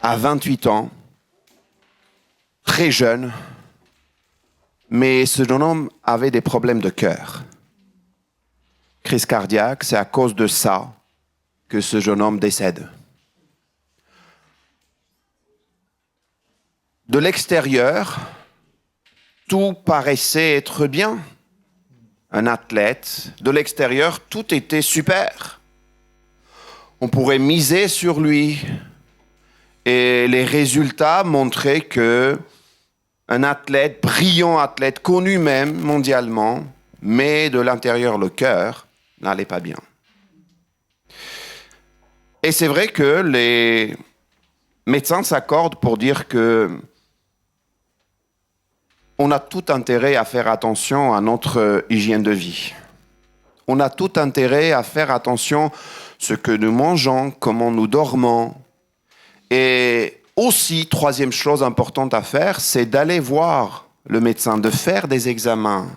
à 28 ans, très jeune, mais ce jeune homme avait des problèmes de cœur. Crise cardiaque, c'est à cause de ça que ce jeune homme décède. De l'extérieur, tout paraissait être bien. Un athlète, de l'extérieur, tout était super. On pourrait miser sur lui. Et les résultats montraient que un athlète, brillant athlète, connu même mondialement, mais de l'intérieur, le cœur n'allait pas bien. Et c'est vrai que les médecins s'accordent pour dire que on a tout intérêt à faire attention à notre hygiène de vie. On a tout intérêt à faire attention à ce que nous mangeons, comment nous dormons. Et aussi, troisième chose importante à faire, c'est d'aller voir le médecin, de faire des examens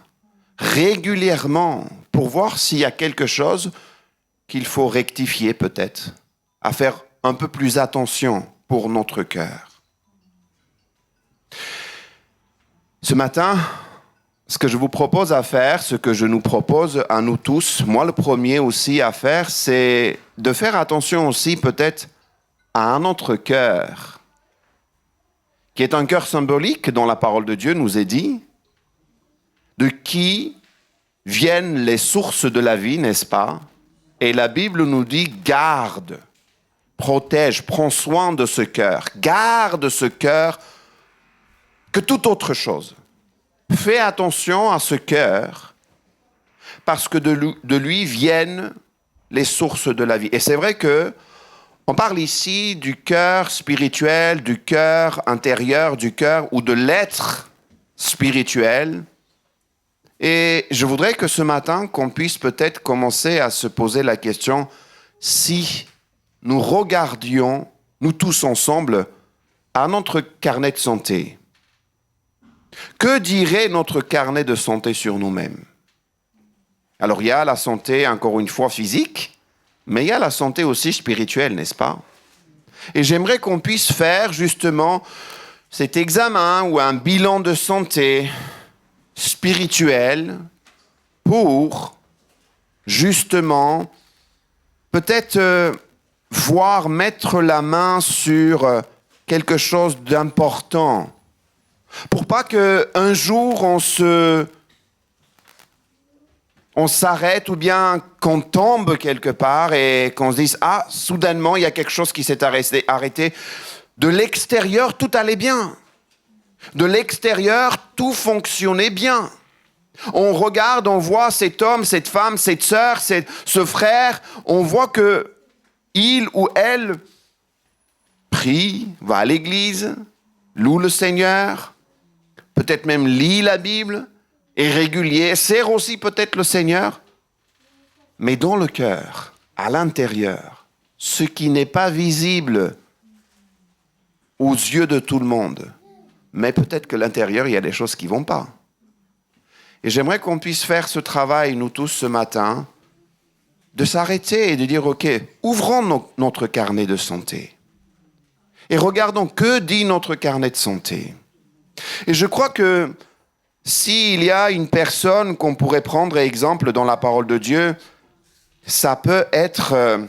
régulièrement pour voir s'il y a quelque chose qu'il faut rectifier peut-être, à faire un peu plus attention pour notre cœur. Ce matin, ce que je vous propose à faire, ce que je nous propose à nous tous, moi le premier aussi à faire, c'est de faire attention aussi peut-être à un autre cœur, qui est un cœur symbolique dont la parole de Dieu nous est dit, de qui viennent les sources de la vie, n'est-ce pas? Et la Bible nous dit garde, protège, prends soin de ce cœur, garde ce cœur que toute autre chose. Fais attention à ce cœur parce que de lui viennent les sources de la vie. Et c'est vrai que on parle ici du cœur spirituel, du cœur intérieur, du cœur ou de l'être spirituel. Et je voudrais que ce matin, qu'on puisse peut-être commencer à se poser la question si nous regardions, nous tous ensemble, à notre carnet de santé. Que dirait notre carnet de santé sur nous-mêmes? Alors il y a la santé, encore une fois, physique, mais il y a la santé aussi spirituelle, n'est-ce pas? Et j'aimerais qu'on puisse faire justement cet examen ou un bilan de santé spirituel pour justement peut-être voir mettre la main sur quelque chose d'important. Pour pas qu'un jour on s'arrête ou bien qu'on tombe quelque part et qu'on se dise « Ah, soudainement, il y a quelque chose qui s'est arrêté. » De l'extérieur, tout allait bien. De l'extérieur, tout fonctionnait bien. On regarde, on voit cet homme, cette femme, cette sœur, ce frère, on voit que il ou elle prie, va à l'église, loue le Seigneur, peut-être même lit la Bible, est régulier, sert aussi peut-être le Seigneur, mais dans le cœur, à l'intérieur, ce qui n'est pas visible aux yeux de tout le monde, mais peut-être que l'intérieur, il y a des choses qui ne vont pas. Et j'aimerais qu'on puisse faire ce travail, nous tous, ce matin, de s'arrêter et de dire, OK, ouvrons notre carnet de santé. Et regardons que dit notre carnet de santé. Et je crois que s'il y a une personne qu'on pourrait prendre exemple dans la parole de Dieu, ça peut être,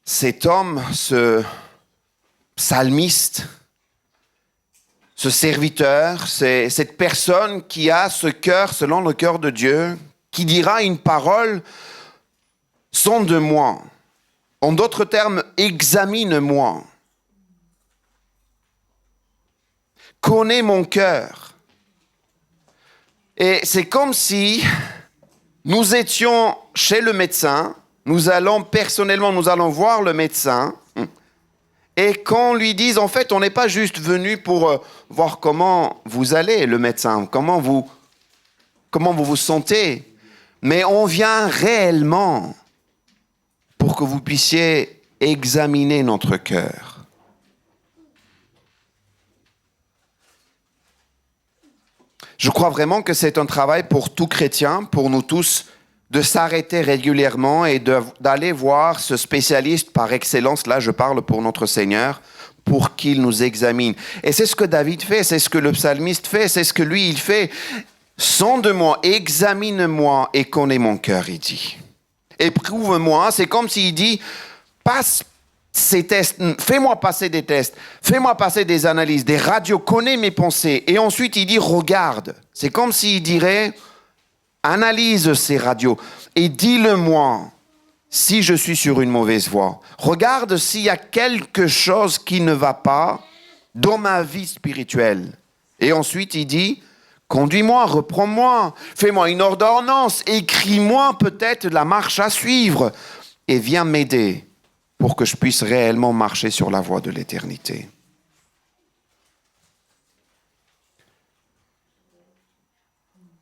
cet homme, ce psalmiste, ce serviteur, c'est cette personne qui a ce cœur selon le cœur de Dieu, qui dira une parole, sonde-moi. En d'autres termes, examine-moi. Connais mon cœur. Et c'est comme si nous étions chez le médecin, nous allons voir le médecin, et qu'on lui dise, en fait, on n'est pas juste venu pour voir comment vous allez, le médecin, comment vous vous sentez, mais on vient réellement pour que vous puissiez examiner notre cœur. Je crois vraiment que c'est un travail pour tout chrétien, pour nous tous de s'arrêter régulièrement et d'aller voir ce spécialiste par excellence, là je parle pour notre Seigneur, pour qu'il nous examine. Et c'est ce que David fait, c'est ce que le psalmiste fait, c'est ce que lui il fait. Sonde-moi, examine-moi et connais mon cœur, il dit. Éprouve-moi, c'est comme s'il dit, passe ces tests, fais-moi passer des tests, fais-moi passer des analyses, des radios, connais mes pensées. Et ensuite il dit, regarde. C'est comme s'il dirait, analyse ces radios et dis-le-moi si je suis sur une mauvaise voie. Regarde s'il y a quelque chose qui ne va pas dans ma vie spirituelle. Et ensuite, il dit, conduis-moi, reprends-moi, fais-moi une ordonnance, écris-moi peut-être la marche à suivre et viens m'aider pour que je puisse réellement marcher sur la voie de l'éternité.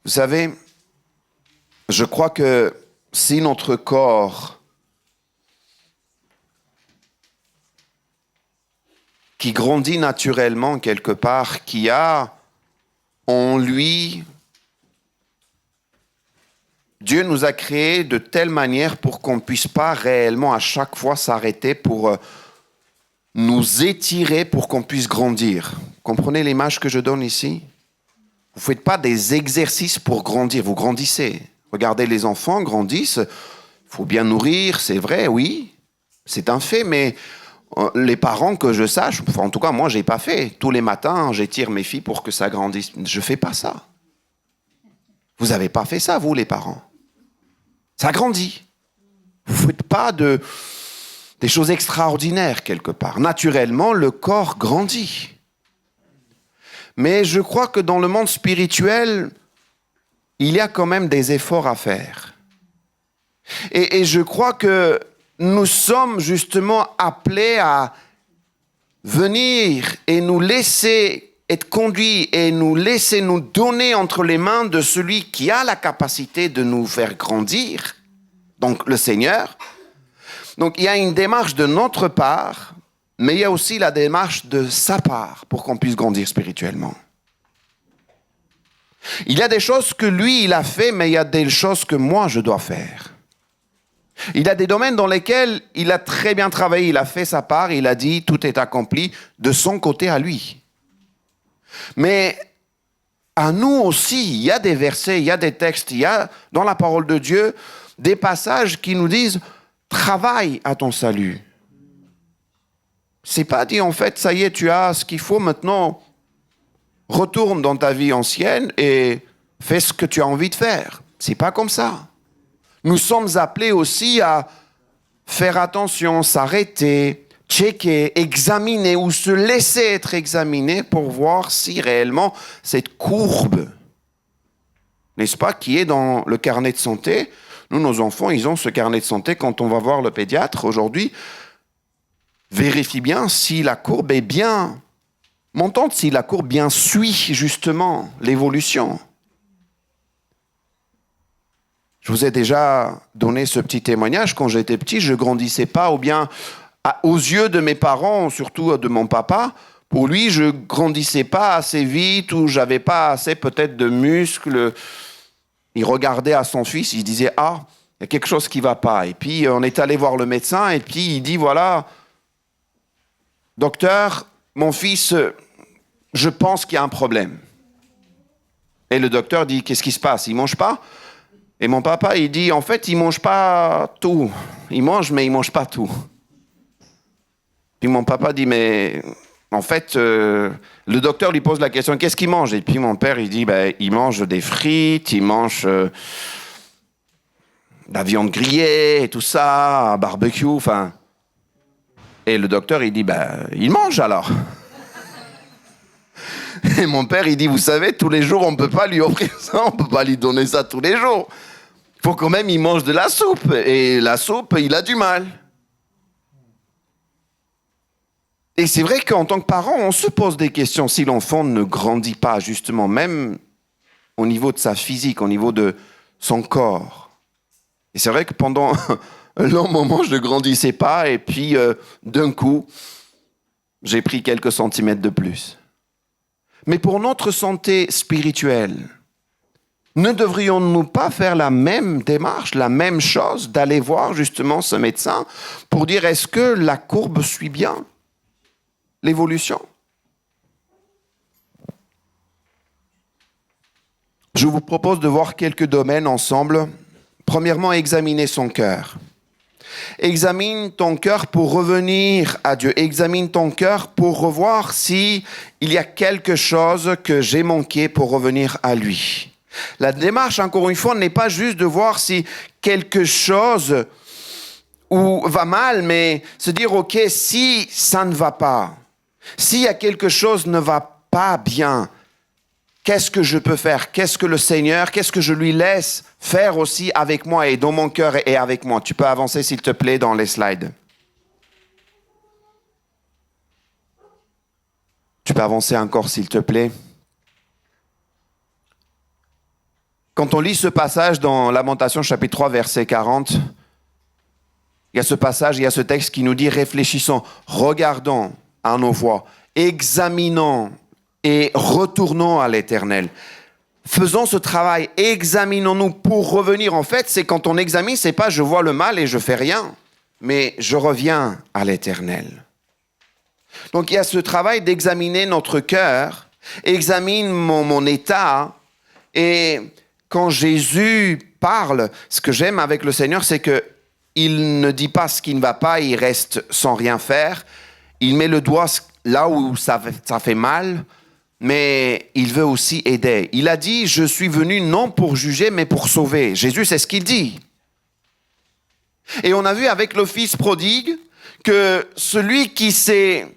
Vous savez, je crois que si notre corps qui grandit naturellement quelque part, qui a en lui, Dieu nous a créés de telle manière pour qu'on ne puisse pas réellement à chaque fois s'arrêter pour nous étirer pour qu'on puisse grandir. Comprenez l'image que je donne ici? Vous ne faites pas des exercices pour grandir, vous grandissez. Regardez, les enfants grandissent, il faut bien nourrir, c'est vrai, oui, c'est un fait, mais les parents que je sache, enfin, en tout cas, moi, je n'ai pas fait. Tous les matins, j'étire mes filles pour que ça grandisse. Je ne fais pas ça. Vous n'avez pas fait ça, vous, les parents. Ça grandit. Vous ne faites pas des choses extraordinaires, quelque part. Naturellement, le corps grandit. Mais je crois que dans le monde spirituel, il y a quand même des efforts à faire. Et je crois que nous sommes justement appelés à venir et nous laisser être conduits et nous laisser nous donner entre les mains de celui qui a la capacité de nous faire grandir, donc le Seigneur. Donc il y a une démarche de notre part, mais il y a aussi la démarche de sa part pour qu'on puisse grandir spirituellement. Il y a des choses que lui, il a fait, mais il y a des choses que moi, je dois faire. Il y a des domaines dans lesquels il a très bien travaillé, il a fait sa part, il a dit tout est accompli de son côté à lui. Mais à nous aussi, il y a des versets, il y a des textes, il y a dans la parole de Dieu des passages qui nous disent travaille à ton salut. C'est pas dit en fait, ça y est, tu as ce qu'il faut maintenant, retourne dans ta vie ancienne et fais ce que tu as envie de faire. C'est pas comme ça. Nous sommes appelés aussi à faire attention, s'arrêter, checker, examiner ou se laisser être examiné pour voir si réellement cette courbe, n'est-ce pas, qui est dans le carnet de santé. Nous, nos enfants, ils ont ce carnet de santé. Quand on va voir le pédiatre aujourd'hui, vérifie bien si la courbe est bien montante, si la courbe bien suit justement l'évolution. Je vous ai déjà donné ce petit témoignage. Quand j'étais petit, je ne grandissais pas, ou bien aux yeux de mes parents, surtout de mon papa, pour lui, je ne grandissais pas assez vite ou je n'avais pas assez peut-être de muscles. Il regardait à son fils, il disait « Ah, il y a quelque chose qui ne va pas ». Et puis, on est allé voir le médecin et puis il dit « Voilà, docteur, mon fils, je pense qu'il y a un problème ». Et le docteur dit « Qu'est-ce qui se passe? Il ne mange pas ?» Et mon papa, il dit, en fait, il ne mange pas tout. Il mange, mais il ne mange pas tout. Puis mon papa dit, mais en fait, le docteur lui pose la question, qu'est-ce qu'il mange? Et puis mon père, il dit, il mange des frites, il mange de la viande grillée et tout ça, un barbecue, enfin. Et le docteur, il dit, il mange alors. Et mon père, il dit, vous savez, tous les jours, on ne peut pas lui offrir ça, on ne peut pas lui donner ça tous les jours. Il faut quand même il mange de la soupe. Et la soupe, il a du mal. Et c'est vrai qu'en tant que parent, on se pose des questions si l'enfant ne grandit pas, justement, même au niveau de sa physique, au niveau de son corps. Et c'est vrai que pendant un long moment, je ne grandissais pas. Et puis, d'un coup, j'ai pris quelques centimètres de plus. Mais pour notre santé spirituelle, Ne devrions-nous pas faire la même démarche, la même chose, d'aller voir justement ce médecin pour dire est-ce que la courbe suit bien l'évolution? Je vous propose de voir quelques domaines ensemble. Premièrement, examiner son cœur. Examine ton cœur pour revenir à Dieu. Examine ton cœur pour revoir s'il y a quelque chose que j'ai manqué pour revenir à lui. La démarche, encore une fois, n'est pas juste de voir si quelque chose va mal, mais se dire, OK, si ça ne va pas, s'il y a quelque chose qui ne va pas bien, qu'est-ce que je peux faire? Qu'est-ce que le Seigneur, qu'est-ce que je lui laisse faire aussi avec moi et dans mon cœur et avec moi? Tu peux avancer, s'il te plaît, dans les slides. Tu peux avancer encore, s'il te plaît. Quand on lit ce passage dans Lamentation chapitre 3, verset 40, il y a ce passage, il y a ce texte qui nous dit « Réfléchissons, regardons à nos voies, examinons et retournons à l'Éternel. » Faisons ce travail, examinons-nous pour revenir. En fait, c'est quand on examine, c'est pas « je vois le mal et je fais rien », mais je reviens à l'Éternel. Donc il y a ce travail d'examiner notre cœur, examine mon état et... Quand Jésus parle, ce que j'aime avec le Seigneur, c'est qu'il ne dit pas ce qui ne va pas, il reste sans rien faire. Il met le doigt là où ça fait mal, mais il veut aussi aider. Il a dit, je suis venu non pour juger, mais pour sauver. Jésus, c'est ce qu'il dit. Et on a vu avec le fils prodigue que celui qui s'est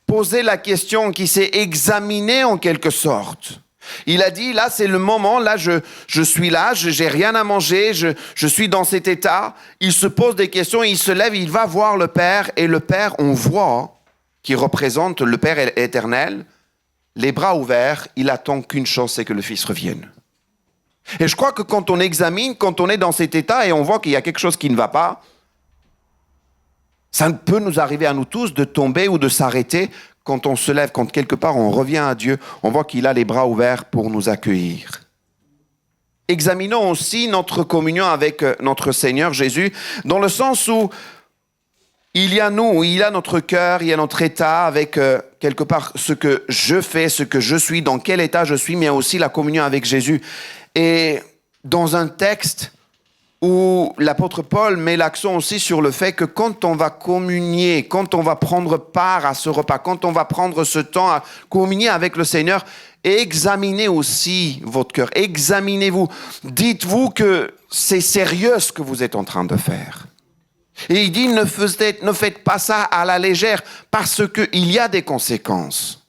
posé la question, qui s'est examiné en quelque sorte, il a dit, là c'est le moment, là je suis là, j'ai rien à manger, je suis dans cet état. Il se pose des questions, il se lève, il va voir le Père, et le Père, on voit, qui représente le Père éternel, les bras ouverts, il attend qu'une chose, c'est que le Fils revienne. Et je crois que quand on examine, quand on est dans cet état et on voit qu'il y a quelque chose qui ne va pas, ça peut nous arriver à nous tous de tomber ou de s'arrêter. Quand on se lève, quand quelque part on revient à Dieu, on voit qu'il a les bras ouverts pour nous accueillir. Examinons aussi notre communion avec notre Seigneur Jésus, dans le sens où il y a nous, il y a notre cœur, il y a notre état avec quelque part ce que je fais, ce que je suis, dans quel état je suis, mais aussi la communion avec Jésus. Et dans un texte où l'apôtre Paul met l'accent aussi sur le fait que quand on va communier, quand on va prendre part à ce repas, quand on va prendre ce temps à communier avec le Seigneur, examinez aussi votre cœur, examinez-vous. Dites-vous que c'est sérieux ce que vous êtes en train de faire. Et il dit, ne faites pas ça à la légère, parce qu'il y a des conséquences.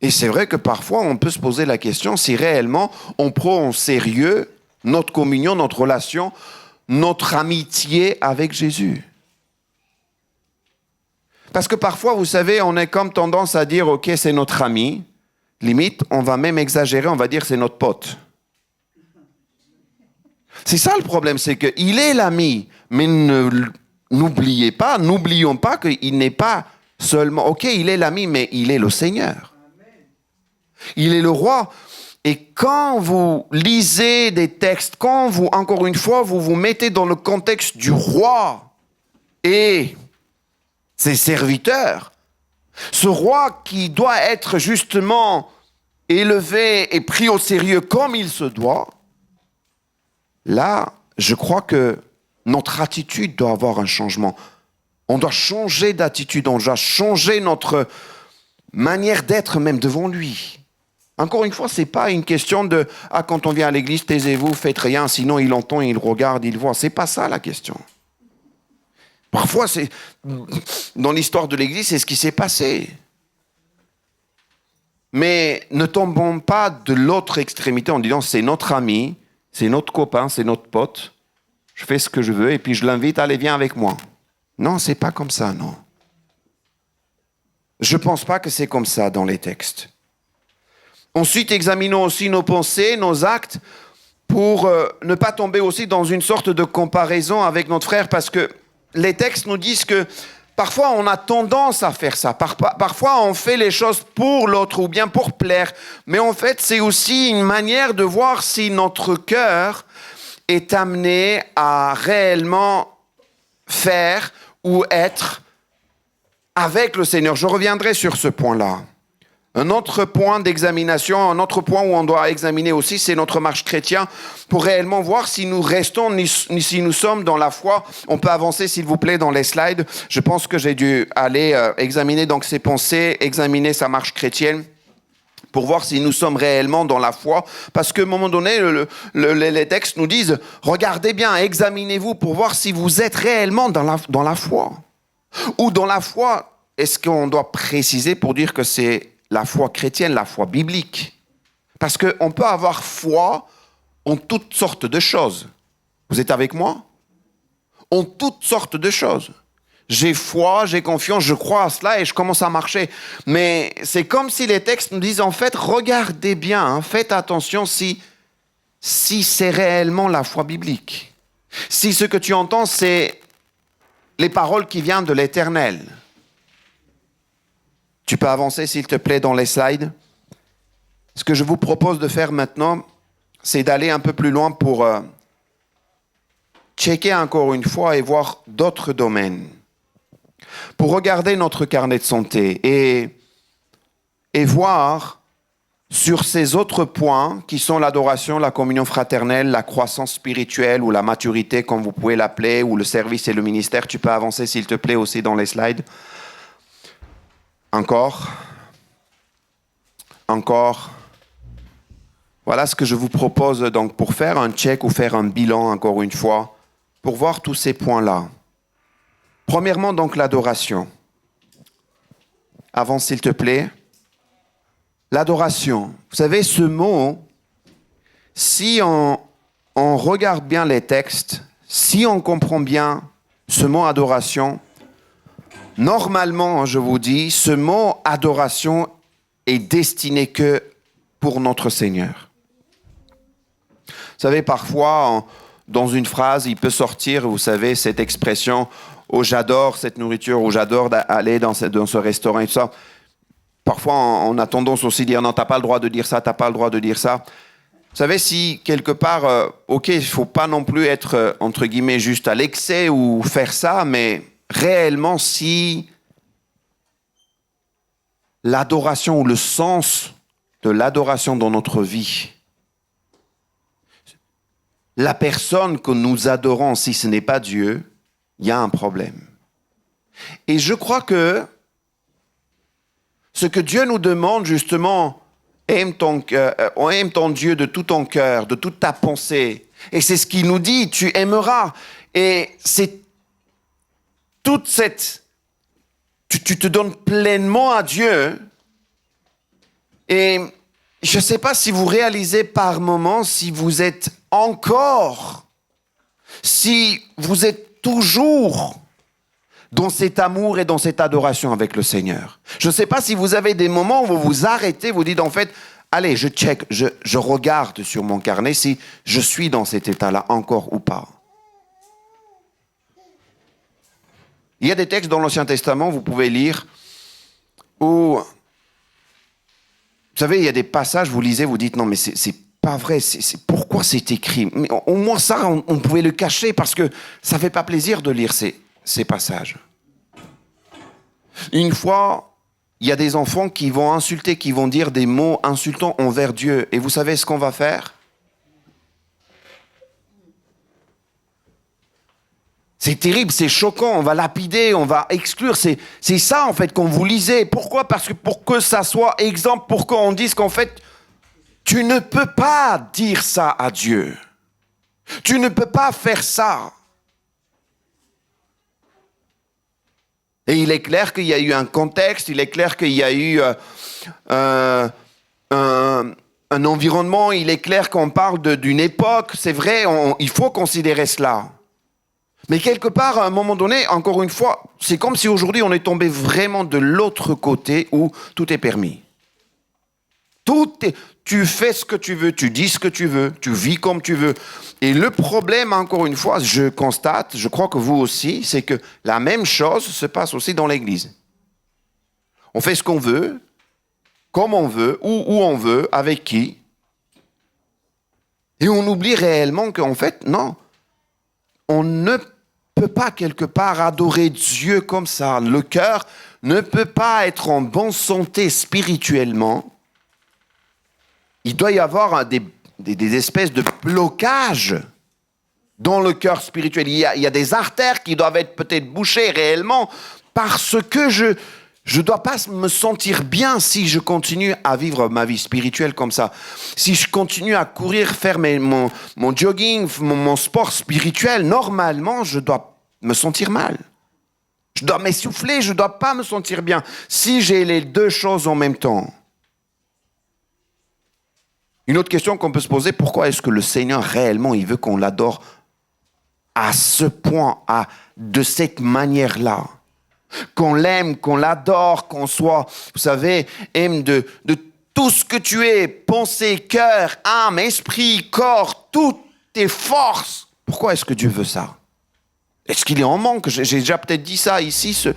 Et c'est vrai que parfois, on peut se poser la question si réellement on prend en sérieux notre communion, notre relation, notre amitié avec Jésus. Parce que parfois, vous savez, on est comme tendance à dire, OK, c'est notre ami. Limite, on va même exagérer, on va dire c'est notre pote. C'est ça le problème, c'est qu'il est l'ami, mais n'oublions pas qu'il n'est pas seulement, OK, il est l'ami, mais il est le Seigneur. Il est le roi. Et quand vous lisez des textes, quand vous, encore une fois, vous vous mettez dans le contexte du roi et ses serviteurs, ce roi qui doit être justement élevé et pris au sérieux comme il se doit, là, je crois que notre attitude doit avoir un changement. On doit changer d'attitude, on doit changer notre manière d'être même devant lui. Encore une fois, ce n'est pas une question de « Ah, quand on vient à l'église, taisez-vous, faites rien, sinon il entend, il regarde, il voit. » Ce n'est pas ça la question. Parfois, dans l'histoire de l'église, c'est ce qui s'est passé. Mais ne tombons pas de l'autre extrémité en disant « C'est notre ami, c'est notre copain, c'est notre pote. Je fais ce que je veux et puis je l'invite, allez, viens avec moi. » Non, ce n'est pas comme ça, non. Je ne pense pas que c'est comme ça dans les textes. Ensuite, examinons aussi nos pensées, nos actes, pour ne pas tomber aussi dans une sorte de comparaison avec notre frère, parce que les textes nous disent que parfois on a tendance à faire ça. Parfois on fait les choses pour l'autre ou bien pour plaire. Mais en fait, c'est aussi une manière de voir si notre cœur est amené à réellement faire ou être avec le Seigneur. Je reviendrai sur ce point-là. Un autre point d'examination, un autre point où on doit examiner aussi, c'est notre marche chrétienne pour réellement voir si nous restons, ni si nous sommes dans la foi. On peut avancer, s'il vous plaît, dans les slides. Je pense que j'ai dû aller examiner donc ses pensées, examiner sa marche chrétienne pour voir si nous sommes réellement dans la foi. Parce qu'à un moment donné, les textes nous disent, regardez bien, examinez-vous pour voir si vous êtes réellement dans la foi. Ou dans la foi, est-ce qu'on doit préciser pour dire que c'est la foi chrétienne, la foi biblique? Parce qu'on peut avoir foi en toutes sortes de choses. Vous êtes avec moi? En toutes sortes de choses. J'ai foi, j'ai confiance, je crois à cela et je commence à marcher. Mais c'est comme si les textes nous disent, en fait, regardez bien, hein, faites attention si c'est réellement la foi biblique. Si ce que tu entends, c'est les paroles qui viennent de l'Éternel. Tu peux avancer, s'il te plaît, dans les slides. Ce que je vous propose de faire maintenant, c'est d'aller un peu plus loin pour checker encore une fois et voir d'autres domaines. Pour regarder notre carnet de santé et voir sur ces autres points qui sont l'adoration, la communion fraternelle, la croissance spirituelle ou la maturité, comme vous pouvez l'appeler, ou le service et le ministère. Tu peux avancer, s'il te plaît, aussi dans les slides. Encore. Voilà ce que je vous propose donc pour faire un check ou faire un bilan, encore une fois, pour voir tous ces points-là. Premièrement, donc, l'adoration. Avance, s'il te plaît. L'adoration. Vous savez, ce mot, si on regarde bien les textes, si on comprend bien ce mot adoration, normalement, je vous dis, ce mot adoration est destiné que pour notre Seigneur. Vous savez, parfois, dans une phrase, il peut sortir, vous savez, cette expression « oh, j'adore cette nourriture » ou « j'adore aller dans ce restaurant » et tout ça. Parfois, on a tendance aussi à dire « non, t'as pas le droit de dire ça, t'as pas le droit de dire ça ». Vous savez, si quelque part, ok, il ne faut pas non plus être, entre guillemets, juste à l'excès ou faire ça, mais réellement, si l'adoration ou le sens de l'adoration dans notre vie, la personne que nous adorons, si ce n'est pas Dieu, il y a un problème. Et je crois que ce que Dieu nous demande, justement, aime ton Dieu de tout ton cœur, de toute ta pensée. Et c'est ce qu'il nous dit, tu aimeras. Et c'est toute cette... Tu te donnes pleinement à Dieu. Et je ne sais pas si vous réalisez par moment si vous êtes encore, si vous êtes toujours dans cet amour et dans cette adoration avec le Seigneur. Je ne sais pas si vous avez des moments où vous vous arrêtez, vous dites en fait, allez, je check, je regarde sur mon carnet si je suis dans cet état-là encore ou pas. Il y a des textes dans l'Ancien Testament, vous pouvez lire, où, vous savez, il y a des passages, vous lisez, vous dites, non mais c'est pas vrai, pourquoi c'est écrit? Mais au moins ça, on pouvait le cacher parce que ça ne fait pas plaisir de lire ces passages. Une fois, il y a des enfants qui vont insulter, qui vont dire des mots insultants envers Dieu. Et vous savez ce qu'on va faire? C'est terrible, c'est choquant, on va lapider, on va exclure. C'est ça, en fait, qu'on vous lisait. Pourquoi? Parce que pour que ça soit exemple, pour qu'on dise qu'en fait, tu ne peux pas dire ça à Dieu. Tu ne peux pas faire ça. Et il est clair qu'il y a eu un contexte, il est clair qu'il y a eu un environnement, il est clair qu'on parle d'une époque. C'est vrai, il faut considérer cela. Mais quelque part, à un moment donné, encore une fois, c'est comme si aujourd'hui on est tombé vraiment de l'autre côté où tout est permis. Tu fais ce que tu veux, tu dis ce que tu veux, tu vis comme tu veux. Et le problème, encore une fois, je constate, je crois que vous aussi, c'est que la même chose se passe aussi dans l'Église. On fait ce qu'on veut, comme on veut, où on veut, avec qui. Et on oublie réellement qu'en fait, non, on ne peut pas quelque part adorer Dieu comme ça. Le cœur ne peut pas être en bonne santé spirituellement. Il doit y avoir des espèces de blocages dans le cœur spirituel. Il y a des artères qui doivent être peut-être bouchées réellement parce que je ne dois pas me sentir bien si je continue à vivre ma vie spirituelle comme ça. Si je continue à courir, faire mon jogging, mon sport spirituel, normalement, je dois me sentir mal. Je dois m'essouffler, je ne dois pas me sentir bien. Si j'ai les deux choses en même temps. Une autre question qu'on peut se poser, pourquoi est-ce que le Seigneur réellement, il veut qu'on l'adore à ce point, de cette manière-là? Qu'on l'aime, qu'on l'adore, qu'on soit, vous savez, aime de tout ce que tu es, pensée, cœur, âme, esprit, corps, toutes tes forces. Pourquoi est-ce que Dieu veut ça? Est-ce qu'il est en manque? J'ai déjà peut-être dit ça ici,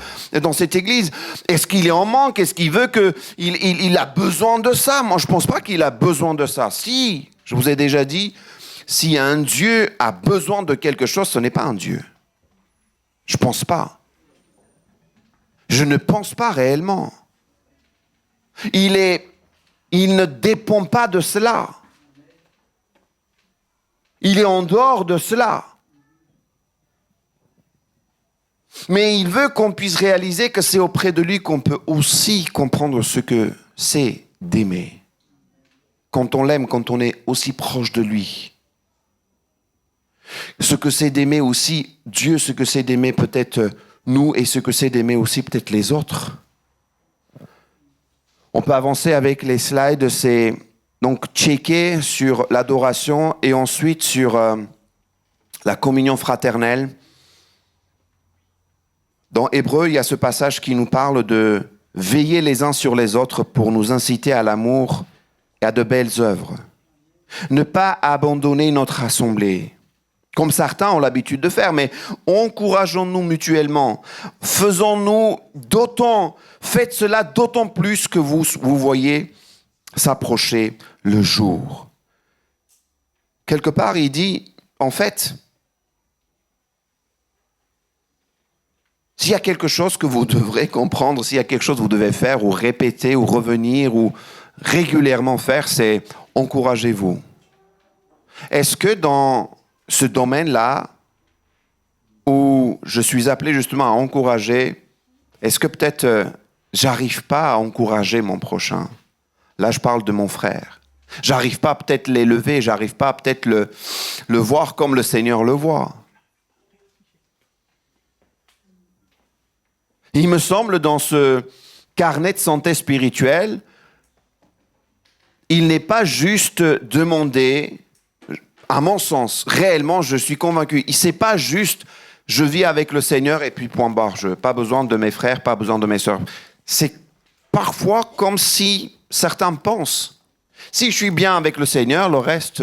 dans cette église. Est-ce qu'il est en manque? Est-ce qu'il veut qu'il a besoin de ça? Moi, je ne pense pas qu'il a besoin de ça. Si, je vous ai déjà dit, si un Dieu a besoin de quelque chose, ce n'est pas un Dieu. Je ne pense pas. Je ne pense pas réellement. Il ne dépend pas de cela. Il est en dehors de cela. Mais il veut qu'on puisse réaliser que c'est auprès de lui qu'on peut aussi comprendre ce que c'est d'aimer. Quand on l'aime, quand on est aussi proche de lui. Ce que c'est d'aimer aussi Dieu, ce que c'est d'aimer peut-être nous et ce que c'est d'aimer aussi peut-être les autres. On peut avancer avec les slides, c'est donc checker sur l'adoration et ensuite sur la communion fraternelle. Dans Hébreux, il y a ce passage qui nous parle de veiller les uns sur les autres pour nous inciter à l'amour et à de belles œuvres. Ne pas abandonner notre assemblée, comme certains ont l'habitude de faire, mais encourageons-nous mutuellement. Faites cela d'autant plus que vous voyez s'approcher le jour. Quelque part, il dit, en fait, s'il y a quelque chose que vous devrez comprendre, s'il y a quelque chose que vous devez faire ou répéter ou revenir ou régulièrement faire, c'est encouragez-vous. Est-ce que dans ce domaine-là, où je suis appelé justement à encourager, est-ce que peut-être j'arrive pas à encourager mon prochain? Là, je parle de mon frère. J'arrive pas peut-être l'élever, j'arrive pas peut-être le voir comme le Seigneur le voit. Il me semble, dans ce carnet de santé spirituelle, il n'est pas juste demander, à mon sens, réellement, je suis convaincu, il n'est pas juste, je vis avec le Seigneur et puis point barre, je n'ai pas besoin de mes frères, pas besoin de mes sœurs. C'est parfois comme si certains pensent, si je suis bien avec le Seigneur, le reste,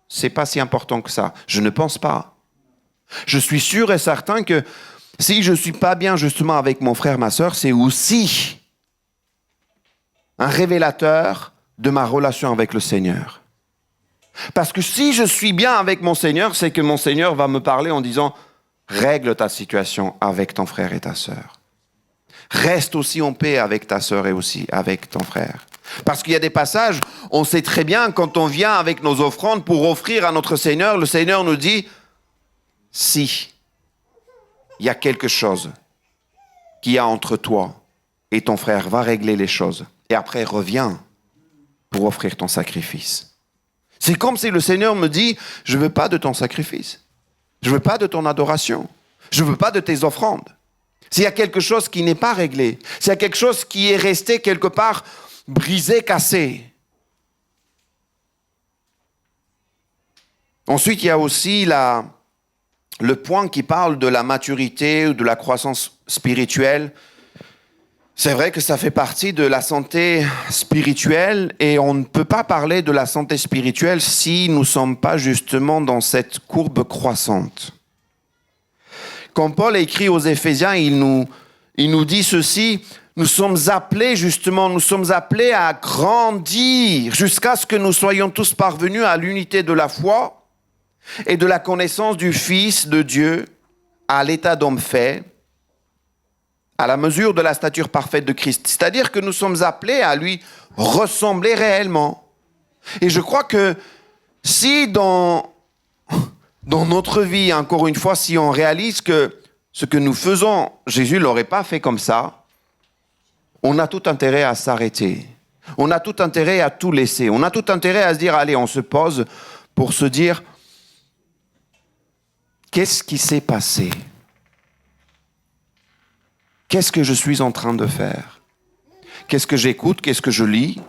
c'est pas si important que ça. Je ne pense pas. Je suis sûr et certain que si je ne suis pas bien justement avec mon frère, ma sœur, c'est aussi un révélateur de ma relation avec le Seigneur. Parce que si je suis bien avec mon Seigneur, c'est que mon Seigneur va me parler en disant « Règle ta situation avec ton frère et ta sœur. Reste aussi en paix avec ta sœur et aussi avec ton frère. » Parce qu'il y a des passages, on sait très bien, quand on vient avec nos offrandes pour offrir à notre Seigneur, le Seigneur nous dit « Si il y a quelque chose qu'il y a entre toi et ton frère, va régler les choses. Et après, reviens pour offrir ton sacrifice. » C'est comme si le Seigneur me dit, je ne veux pas de ton sacrifice. Je ne veux pas de ton adoration. Je ne veux pas de tes offrandes. S'il y a quelque chose qui n'est pas réglé, s'il y a quelque chose qui est resté quelque part brisé, cassé. Ensuite, il y a aussi le point qui parle de la maturité ou de la croissance spirituelle. C'est vrai que ça fait partie de la santé spirituelle et on ne peut pas parler de la santé spirituelle si nous ne sommes pas justement dans cette courbe croissante. Quand Paul écrit aux Éphésiens, il nous dit ceci, nous sommes appelés à grandir jusqu'à ce que nous soyons tous parvenus à l'unité de la foi et de la connaissance du Fils de Dieu, à l'état d'homme fait, à la mesure de la stature parfaite de Christ. C'est-à-dire que nous sommes appelés à lui ressembler réellement. Et je crois que si dans notre vie, encore une fois, si on réalise que ce que nous faisons, Jésus ne l'aurait pas fait comme ça, on a tout intérêt à s'arrêter. On a tout intérêt à tout laisser. On a tout intérêt à se dire, allez, on se pose pour se dire, qu'est-ce qui s'est passé ? Qu'est-ce que je suis en train de faire ? Qu'est-ce que j'écoute ? Qu'est-ce que je lis ?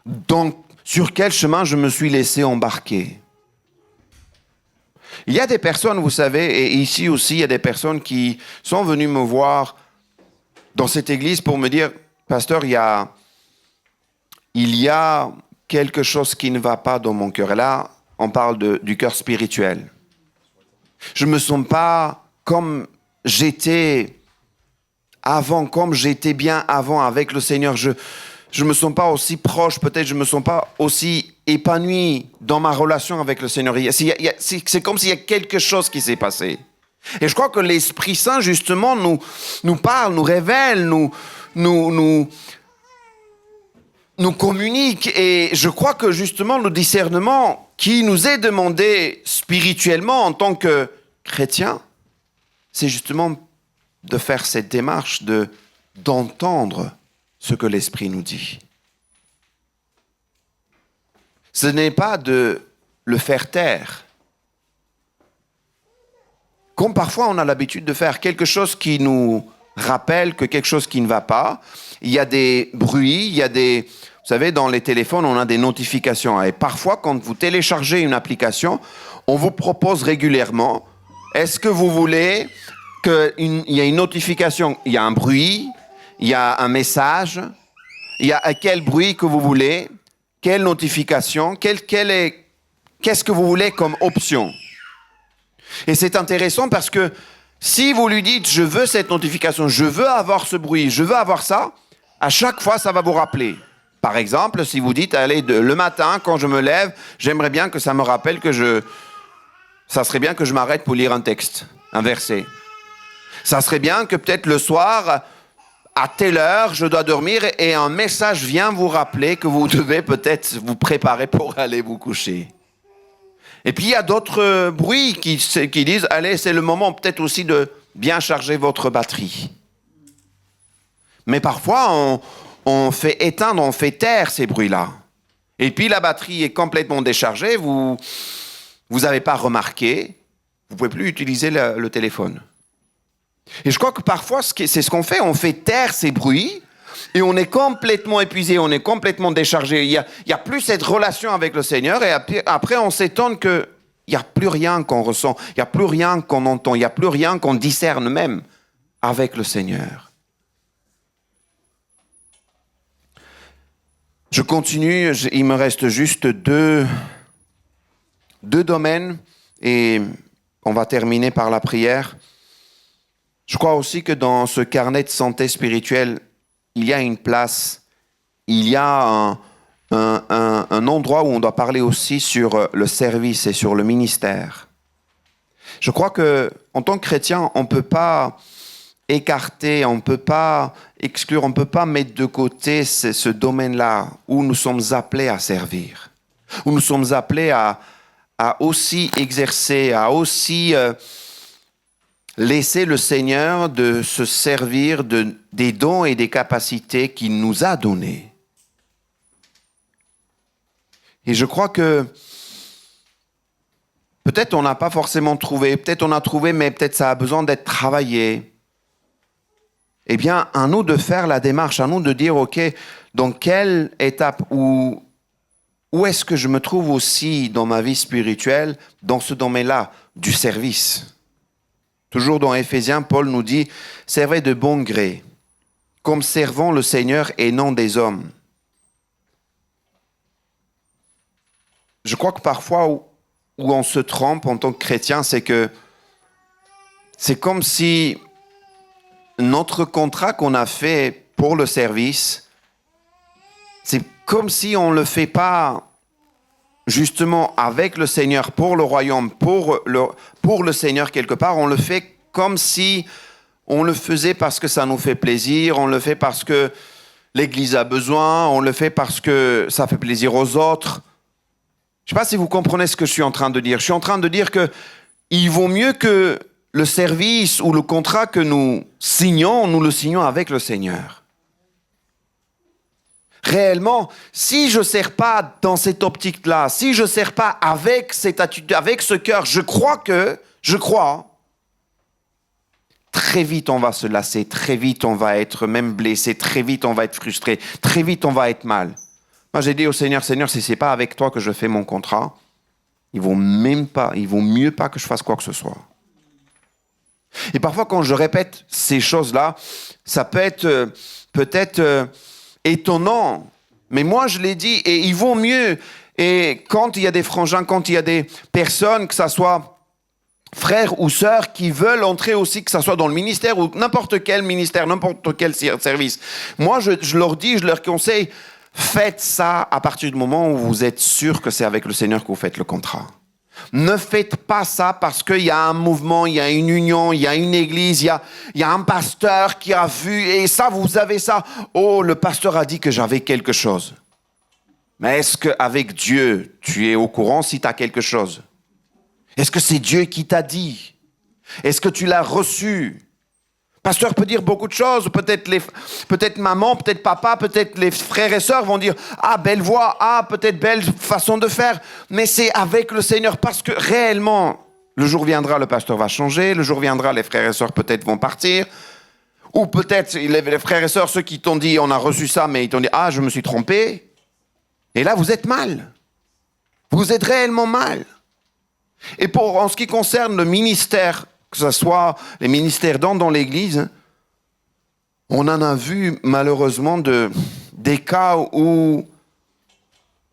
Donc, sur quel chemin je me suis laissé embarquer ? Il y a des personnes, vous savez, et ici aussi, il y a des personnes qui sont venues me voir dans cette église pour me dire, « Pasteur, il y a quelque chose qui ne va pas dans mon cœur. » Et là, on parle du cœur spirituel. Je ne me sens pas comme j'étais avant, comme j'étais bien avant avec le Seigneur. Je ne me sens pas aussi proche, peut-être je ne me sens pas aussi épanoui dans ma relation avec le Seigneur. C'est comme s'il y a quelque chose qui s'est passé. Et je crois que l'Esprit Saint, justement, nous parle, nous révèle, nous communique. Et je crois que, justement, le discernement qui nous est demandé spirituellement en tant que chrétiens, c'est justement de faire cette démarche d'entendre ce que l'Esprit nous dit. Ce n'est pas de le faire taire. Comme parfois on a l'habitude de faire quelque chose qui nous rappelle que quelque chose qui ne va pas. Il y a des bruits, vous savez, dans les téléphones, on a des notifications. Et parfois, quand vous téléchargez une application, on vous propose régulièrement, est-ce que vous voulez qu'il y ait une notification, il y a un bruit, il y a un message, il y a quel bruit que vous voulez, quelle notification, qu'est-ce que vous voulez comme option. Et c'est intéressant parce que si vous lui dites « je veux cette notification, je veux avoir ce bruit, je veux avoir ça », à chaque fois, ça va vous rappeler. Par exemple, si vous dites « allez, le matin, quand je me lève, j'aimerais bien que ça me rappelle ça serait bien que je m'arrête pour lire un texte, un verset. Ça serait bien que peut-être le soir, à telle heure, je dois dormir et un message vient vous rappeler que vous devez peut-être vous préparer pour aller vous coucher. » Et puis il y a d'autres bruits qui disent « allez, c'est le moment peut-être aussi de bien charger votre batterie. » Mais parfois, on fait éteindre, on fait taire ces bruits-là. Et puis la batterie est complètement déchargée, vous n'avez pas remarqué, vous ne pouvez plus utiliser le téléphone. Et je crois que parfois, c'est ce qu'on fait, on fait taire ces bruits et on est complètement épuisé, on est complètement déchargé. Il y a plus cette relation avec le Seigneur et après on s'étonne qu'il n'y a plus rien qu'on ressent, il n'y a plus rien qu'on entend, il n'y a plus rien qu'on discerne même avec le Seigneur. Je continue, il me reste juste deux domaines et on va terminer par la prière. Je crois aussi que dans ce carnet de santé spirituelle, il y a une place, il y a un endroit où on doit parler aussi sur le service et sur le ministère. Je crois qu'en tant que chrétien, on ne peut pas écarter, on ne peut pas exclure, on ne peut pas mettre de côté ce domaine-là où nous sommes appelés à servir, où nous sommes appelés à aussi exercer, à aussi laisser le Seigneur de se servir des dons et des capacités qu'il nous a donnés. Et je crois que peut-être on n'a pas forcément trouvé, peut-être on a trouvé, mais peut-être ça a besoin d'être travaillé. Eh bien, à nous de faire la démarche, à nous de dire, OK, dans quelle étape, où est-ce que je me trouve aussi dans ma vie spirituelle, dans ce domaine-là, du service. Toujours dans Éphésiens, Paul nous dit « servez de bon gré comme servant le Seigneur et non des hommes. Je crois que parfois où on se trompe en tant que chrétien, c'est que c'est comme si notre contrat qu'on a fait pour le service, c'est comme si on ne le fait pas justement avec le Seigneur, pour le royaume, pour le Seigneur quelque part. On le fait comme si on le faisait parce que ça nous fait plaisir, on le fait parce que l'Église a besoin, on le fait parce que ça fait plaisir aux autres. Je ne sais pas si vous comprenez ce que je suis en train de dire. Je suis en train de dire qu'il vaut mieux que le service ou le contrat que nous le signons avec le Seigneur. Réellement, si je ne sers pas dans cette optique-là, si je ne sers pas avec cette attitude, avec ce cœur, je crois, très vite on va se lasser, très vite on va être même blessé, très vite on va être frustré, très vite on va être mal. Moi j'ai dit au Seigneur, si ce n'est pas avec toi que je fais mon contrat, il vaut mieux pas que je fasse quoi que ce soit. Et parfois quand je répète ces choses-là, ça peut être peut-être étonnant, mais moi je l'ai dit, et il vaut mieux, et quand il y a des frangins, quand il y a des personnes, que ça soit frères ou sœurs qui veulent entrer aussi, que ça soit dans le ministère ou n'importe quel ministère, n'importe quel service, moi je leur dis, je leur conseille, faites ça à partir du moment où vous êtes sûr que c'est avec le Seigneur que vous faites le contrat. Ne faites pas ça parce qu'il y a un mouvement, il y a une union, il y a une église, il y a un pasteur qui a vu, et ça, vous avez ça. Oh, le pasteur a dit que j'avais quelque chose. Mais est-ce qu'avec Dieu, tu es au courant si tu as quelque chose? Est-ce que c'est Dieu qui t'a dit? Est-ce que tu l'as reçu? Pasteur peut dire beaucoup de choses, peut-être maman, peut-être papa, peut-être les frères et sœurs vont dire « Ah, belle voix, ah, peut-être belle façon de faire », mais c'est avec le Seigneur parce que réellement, le jour viendra, le pasteur va changer, le jour viendra, les frères et sœurs peut-être vont partir, ou peut-être les frères et sœurs, ceux qui t'ont dit « On a reçu ça », mais ils t'ont dit « Ah, je me suis trompé », et là, vous êtes mal. Vous êtes réellement mal. Et en ce qui concerne le ministère, que ce soit les ministères dans l'Église, on en a vu malheureusement des cas où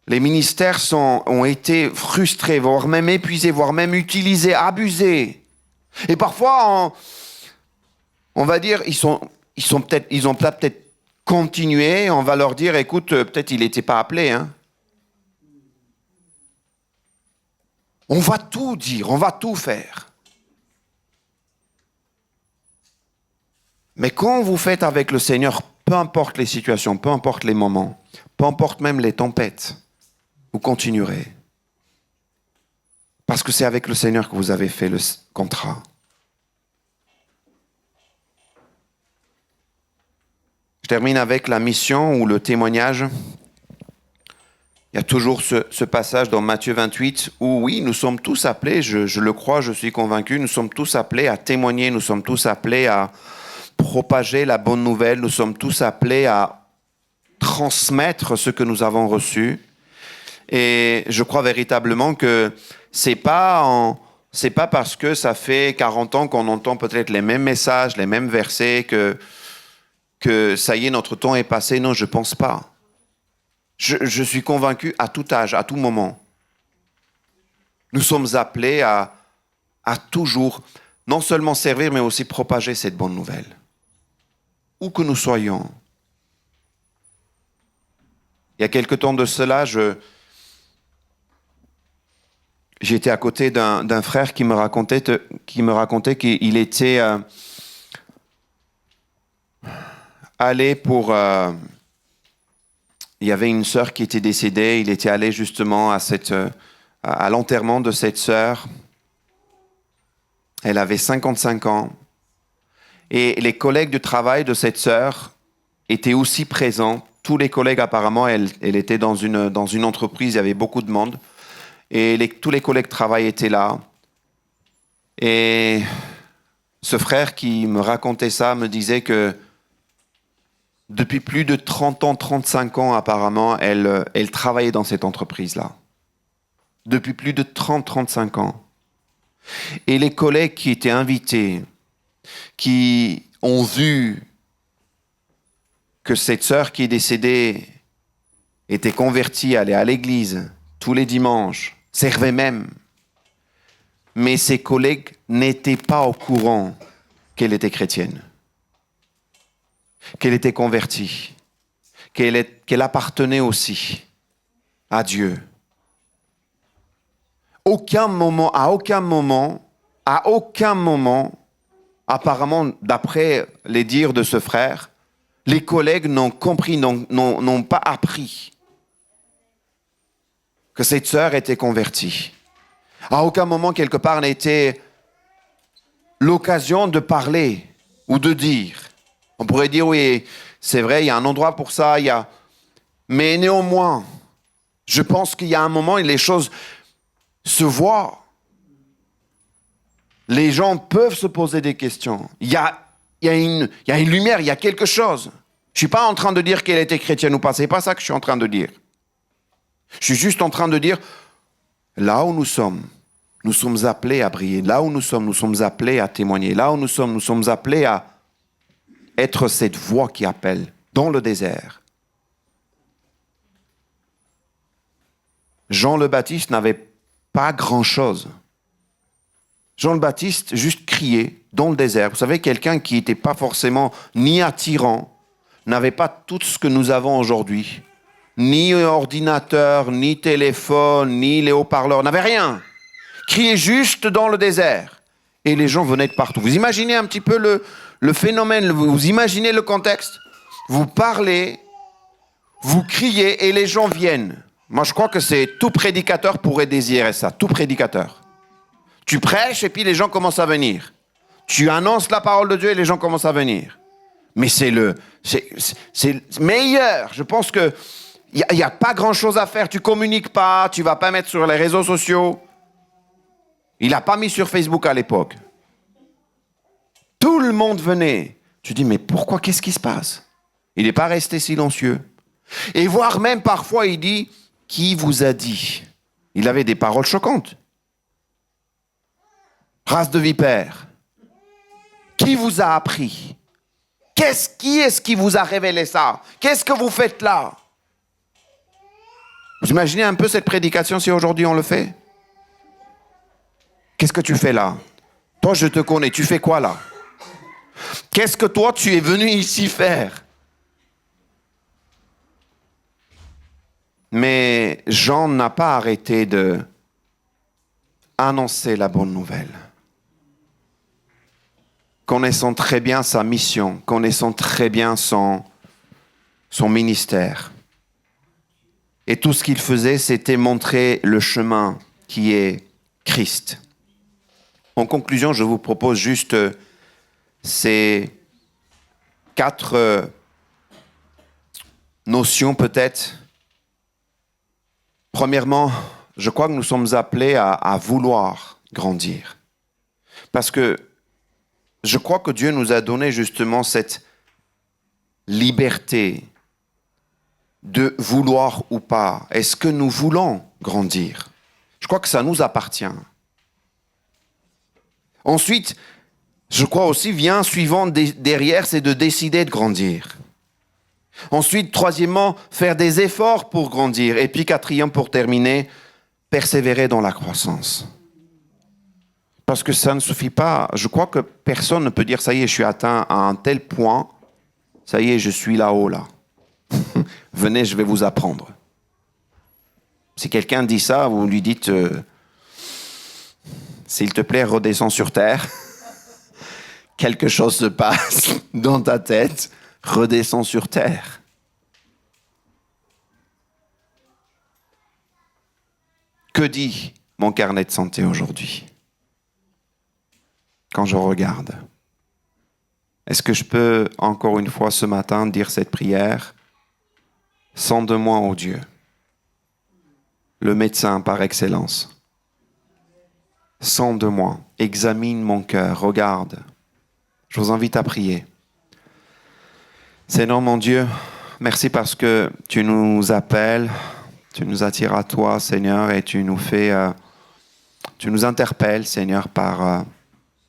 les ministères ont été frustrés, voire même épuisés, voire même utilisés, abusés. Et parfois, on va dire, ils ont peut-être continué, on va leur dire, écoute, peut-être il n'était pas appelé, hein. On va tout dire, on va tout faire. Mais quand vous faites avec le Seigneur, peu importe les situations, peu importe les moments, peu importe même les tempêtes, vous continuerez. Parce que c'est avec le Seigneur que vous avez fait le contrat. Je termine avec la mission ou le témoignage. Il y a toujours ce passage dans Matthieu 28 où oui, nous sommes tous appelés, je le crois, je suis convaincu, nous sommes tous appelés à témoigner, nous sommes tous appelés à propager la bonne nouvelle, nous sommes tous appelés à transmettre ce que nous avons reçu. Et je crois véritablement que c'est pas parce que ça fait 40 ans qu'on entend peut-être les mêmes messages, les mêmes versets que ça y est, notre temps est passé. Non, je pense pas. Je suis convaincu à tout âge, à tout moment. Nous sommes appelés à toujours non seulement servir, mais aussi propager cette bonne nouvelle. Où que nous soyons. Il y a quelque temps de cela, j'étais à côté d'un frère qui me racontait qu'il était allé pour... il y avait une sœur qui était décédée, il était allé justement à l'enterrement de cette sœur. Elle avait 55 ans. Et les collègues de travail de cette sœur étaient aussi présents. Tous les collègues, apparemment, elle était dans une entreprise, il y avait beaucoup de monde. Et tous les collègues de travail étaient là. Et ce frère qui me racontait ça me disait que depuis plus de 30 ans, 35 ans, apparemment, elle travaillait dans cette entreprise-là. Depuis plus de 30-35 ans. Et les collègues qui étaient invités, qui ont vu que cette sœur qui est décédée était convertie, allait à l'église tous les dimanches, servait même. Mais ses collègues n'étaient pas au courant qu'elle était chrétienne, qu'elle était convertie, qu'elle appartenait aussi à Dieu. À aucun moment, apparemment, d'après les dires de ce frère, les collègues n'ont compris, n'ont pas appris que cette sœur était convertie. À aucun moment, quelque part, n'a été l'occasion de parler ou de dire. On pourrait dire, oui, c'est vrai, il y a un endroit pour ça, mais néanmoins, je pense qu'il y a un moment où les choses se voient. Les gens peuvent se poser des questions. Il y a une lumière, il y a quelque chose. Je ne suis pas en train de dire qu'elle était chrétienne ou pas, ce n'est pas ça que je suis en train de dire. Je suis juste en train de dire, là où nous sommes appelés à briller. Là où nous sommes appelés à témoigner. Là où nous sommes appelés à être cette voix qui appelle dans le désert. Jean le Baptiste n'avait pas grand-chose. Jean le Baptiste juste criait dans le désert. Vous savez, quelqu'un qui n'était pas forcément ni attirant, n'avait pas tout ce que nous avons aujourd'hui. Ni ordinateur, ni téléphone, ni les haut-parleurs, n'avait rien. Criait juste dans le désert. Et les gens venaient de partout. Vous imaginez un petit peu le phénomène, vous imaginez le contexte. Vous parlez, vous criez et les gens viennent. Moi, je crois que tout prédicateur pourrait désirer ça, tout prédicateur. Tu prêches et puis les gens commencent à venir. Tu annonces la parole de Dieu et les gens commencent à venir. Mais c'est meilleur. Je pense que il n'y a pas grand-chose à faire. Tu communiques pas, tu vas pas mettre sur les réseaux sociaux. Il n'a pas mis sur Facebook à l'époque. Tout le monde venait. Tu dis, mais pourquoi, qu'est-ce qui se passe? Il n'est pas resté silencieux. Et voire même parfois, il dit, qui vous a dit? Il avait des paroles choquantes. Race de vipère. Qui vous a appris? Qui est-ce qui vous a révélé ça? Qu'est-ce que vous faites là? Vous imaginez un peu cette prédication si aujourd'hui on le fait? Qu'est-ce que tu fais là? Toi, je te connais. Tu fais quoi là? Qu'est-ce que toi, tu es venu ici faire? Mais Jean n'a pas arrêté de annoncer la bonne nouvelle. Connaissant très bien sa mission, connaissant très bien son ministère. Et tout ce qu'il faisait, c'était montrer le chemin qui est Christ. En conclusion, je vous propose juste ces 4 notions peut-être. Premièrement, je crois que nous sommes appelés à vouloir grandir. Parce que je crois que Dieu nous a donné justement cette liberté de vouloir ou pas. Est-ce que nous voulons grandir? Je crois que ça nous appartient. Ensuite, je crois aussi, vient suivant derrière, c'est de décider de grandir. Ensuite, troisièmement, faire des efforts pour grandir. Et puis quatrième, pour terminer, persévérer dans la croissance. Parce que ça ne suffit pas. Je crois que personne ne peut dire, ça y est, je suis atteint à un tel point, ça y est, je suis là-haut, là. Venez, je vais vous apprendre. Si quelqu'un dit ça, vous lui dites, s'il te plaît, redescends sur terre. Quelque chose se passe dans ta tête, redescends sur terre. Que dit mon carnet de santé aujourd'hui? Quand je regarde, est-ce que je peux encore une fois ce matin dire cette prière? Sonde-moi, ô Dieu, le médecin par excellence. Sonde-moi, examine mon cœur, regarde. Je vous invite à prier. Seigneur mon Dieu, merci parce que tu nous appelles, tu nous attires à toi, Seigneur, et tu nous interpelles, Seigneur, par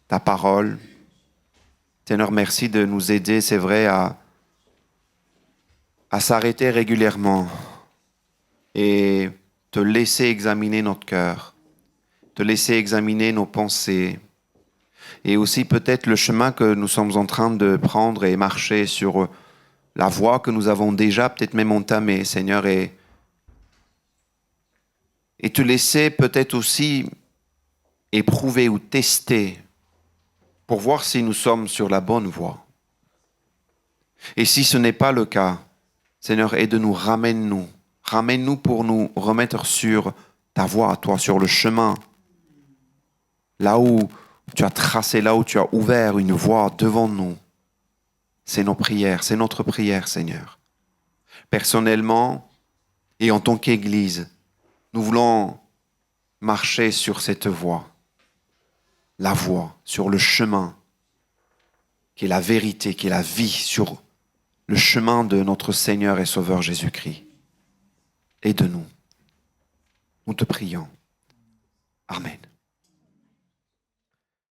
ta parole. Seigneur, merci de nous aider, c'est vrai, à à s'arrêter régulièrement et te laisser examiner notre cœur, te laisser examiner nos pensées et aussi peut-être le chemin que nous sommes en train de prendre et marcher sur la voie que nous avons déjà peut-être même entamée, Seigneur, et te laisser peut-être aussi éprouver ou tester pour voir si nous sommes sur la bonne voie. Et si ce n'est pas le cas, Seigneur, aide-nous, ramène-nous. Ramène-nous pour nous remettre sur ta voie, toi, sur le chemin. Là où tu as tracé, là où tu as ouvert une voie devant nous. C'est nos prières, c'est notre prière, Seigneur. Personnellement et en tant qu'Église, nous voulons marcher sur cette voie. La voie, sur le chemin, qui est la vérité, qui est la vie, sur le chemin de notre Seigneur et Sauveur Jésus-Christ. Aide-nous. Nous te prions. Amen.